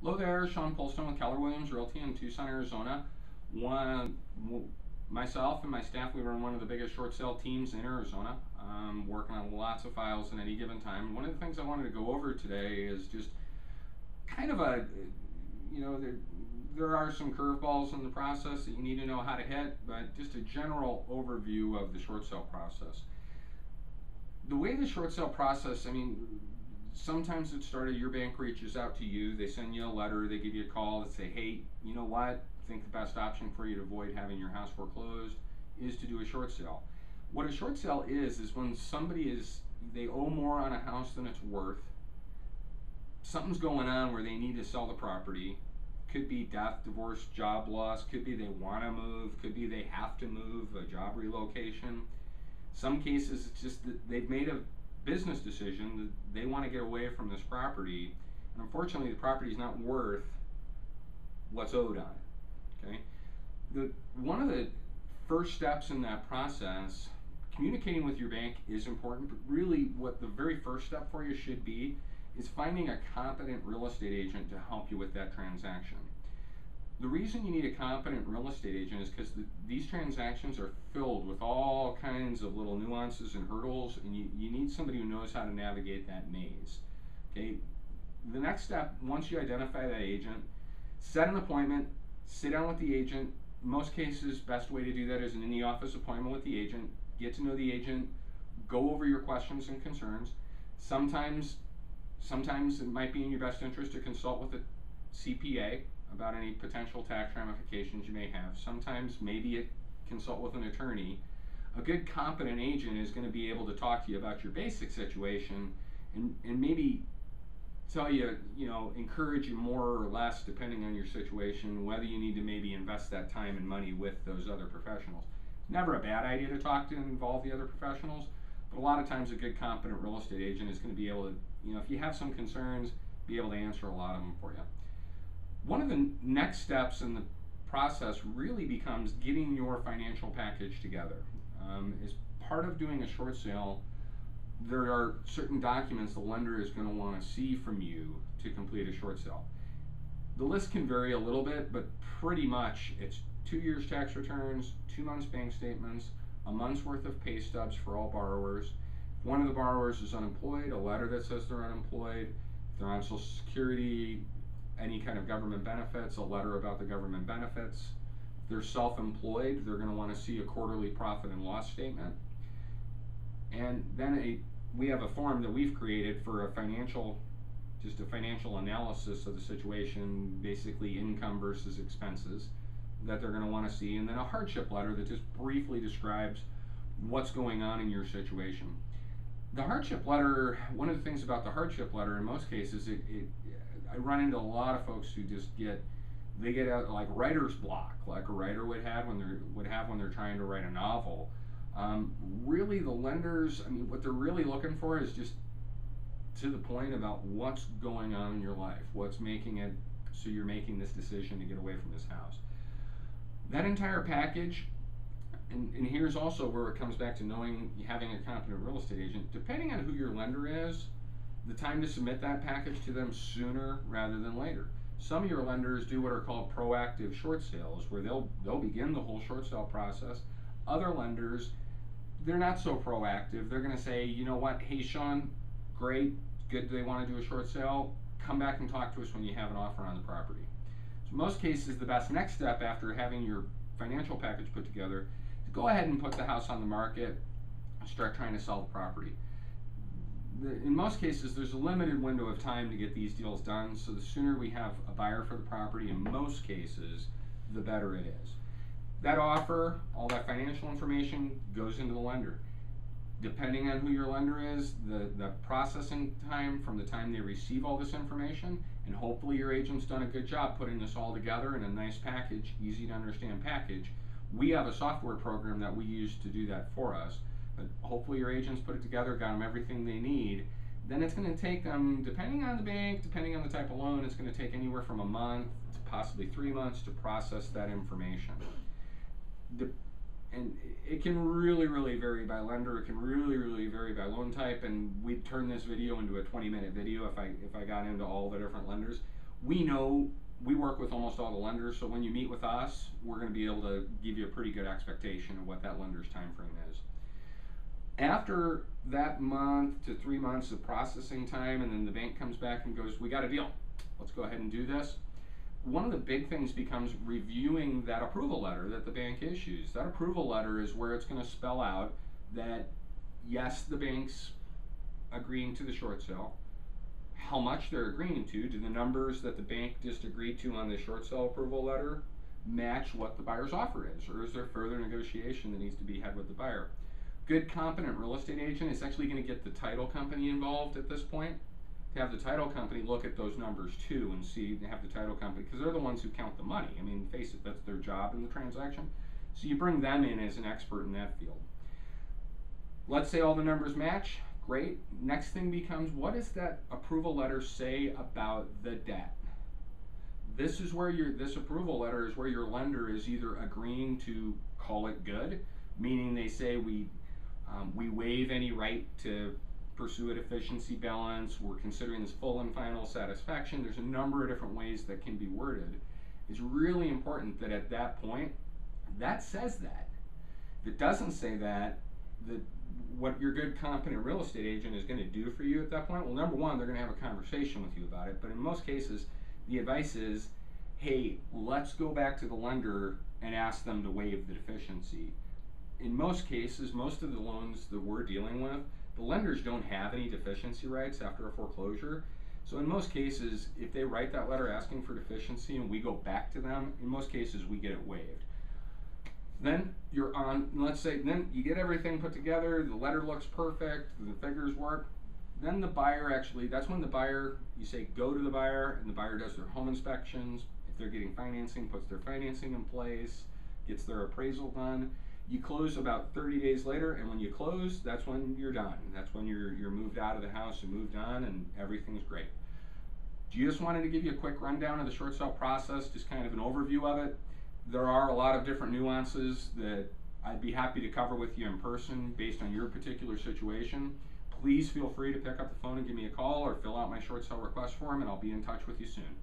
Hello there, Sean Polstone with Keller Williams Realty in Tucson, Arizona. Myself and my staff, we run one of the biggest short sale teams in Arizona, working on lots of files at any given time. One of the things I wanted to go over today is just kind of there are some curveballs in the process that you need to know how to hit, but just a general overview of the short sale process. The way the short sale process, sometimes it started, your bank reaches out to you, they send you a letter, they give you a call, they say, hey, you know what, I think the best option for you to avoid having your house foreclosed is to do a short sale. What a short sale is when they owe more on a house than it's worth, something's going on where they need to sell the property. Could be death, divorce, job loss, could be they want to move, could be they have to move, a job relocation. Some cases it's just that they've made a business decision that they want to get away from this property, and unfortunately the property is not worth what's owed on it. Okay, one of the first steps in that process, communicating with your bank is important, but really what the very first step for you should be is finding a competent real estate agent to help you with that transaction. The reason you need a competent real estate agent is because these transactions are filled with all kinds of little nuances and hurdles, and you need somebody who knows how to navigate that maze. Okay, the next step, once you identify that agent, set an appointment, sit down with the agent. In most cases, best way to do that is an in-the-office appointment with the agent. Get to know the agent, go over your questions and concerns. Sometimes it might be in your best interest to consult with a CPA about any potential tax ramifications you may have. Sometimes maybe consult with an attorney. A good competent agent is going to be able to talk to you about your basic situation and maybe tell you, encourage you more or less depending on your situation, whether you need to maybe invest that time and money with those other professionals. It's never a bad idea to talk to and involve the other professionals, but a lot of times a good competent real estate agent is going to be able to, if you have some concerns, be able to answer a lot of them for you. One of the next steps in the process really becomes getting your financial package together. As part of doing a short sale, there are certain documents the lender is going to want to see from you to complete a short sale. The list can vary a little bit, but pretty much it's 2 years tax returns, 2 months bank statements, a month's worth of pay stubs for all borrowers. If one of the borrowers is unemployed, a letter that says they're unemployed. If they're on Social Security, any kind of government benefits, a letter about the government benefits. If they're self-employed, they're going to want to see a quarterly profit and loss statement. And then we have a form that we've created for a financial analysis of the situation, basically income versus expenses, that they're going to want to see, and then a hardship letter that just briefly describes what's going on in your situation. The hardship letter, one of the things about the hardship letter in most cases, I run into a lot of folks who just get like writer's block, like a writer would have when they're trying to write a novel. Really, the lenders, what they're really looking for is just to the point about what's going on in your life, what's making it so you're making this decision to get away from this house. That entire package, and here's also where it comes back to having a competent real estate agent. Depending on who your lender is, the time to submit that package to them sooner rather than later. Some of your lenders do what are called proactive short sales, where they'll begin the whole short sale process. Other lenders, they're not so proactive. They're going to say, you know what, hey Sean, great, good, they want to do a short sale, come back and talk to us when you have an offer on the property. So in most cases, the best next step after having your financial package put together is go ahead and put the house on the market and start trying to sell the property. In most cases, there's a limited window of time to get these deals done, so the sooner we have a buyer for the property, in most cases, the better it is. That offer, all that financial information goes into the lender. Depending on who your lender is, the processing time from the time they receive all this information, and hopefully your agent's done a good job putting this all together in a nice package, easy to understand package. We have a software program that we use to do that for us, but hopefully your agents put it together, got them everything they need. Then it's going to take them, depending on the bank, depending on the type of loan, it's going to take anywhere from a month to possibly 3 months to process that information. And it can really vary by lender. It can really vary by loan type, and we'd turn this video into a 20-minute video if I got into all the different lenders. we know we work with almost all the lenders, so when you meet with us, we're going to be able to give you a pretty good expectation of what that lender's time frame is. After that month to 3 months of processing time, and then the bank comes back and goes, we got a deal, let's go ahead and do this. One of the big things becomes reviewing that approval letter that the bank issues. That approval letter is where it's going to spell out that yes, the bank's agreeing to the short sale, how much they're agreeing to. Do the numbers that the bank just agreed to on the short sale approval letter match what the buyer's offer is, or is there further negotiation that needs to be had with the buyer? Good, competent real estate agent is actually going to get the title company involved at this point, to have the title company look at those numbers too and see, have the title company, because they're the ones who count the money. I mean, face it, that's their job in the transaction. So you bring them in as an expert in that field. Let's say all the numbers match, great. Next thing becomes, what does that approval letter say about the debt? This is where this approval letter is where your lender is either agreeing to call it good, meaning they say we waive any right to pursue a deficiency balance, we're considering this full and final satisfaction. There's a number of different ways that can be worded. It's really important that at that point, that says that. If it doesn't say that, what your good, competent real estate agent is going to do for you at that point, well, number one, they're going to have a conversation with you about it, but in most cases, the advice is, hey, let's go back to the lender and ask them to waive the deficiency. In most cases, most of the loans that we're dealing with, the lenders don't have any deficiency rights after a foreclosure. So in most cases, if they write that letter asking for deficiency and we go back to them, in most cases we get it waived. Then you're on, let's say, then you get everything put together, the letter looks perfect, the figures work. Then the buyer actually, that's when the buyer, you say go to the buyer, and the buyer does their home inspections. If they're getting financing, puts their financing in place, gets their appraisal done. You close about 30 days later, and when you close, that's when you're done. That's when you're moved out of the house and moved on, and everything's great. Just wanted to give you a quick rundown of the short sale process, just kind of an overview of it. There are a lot of different nuances that I'd be happy to cover with you in person based on your particular situation. Please feel free to pick up the phone and give me a call or fill out my short sale request form, and I'll be in touch with you soon.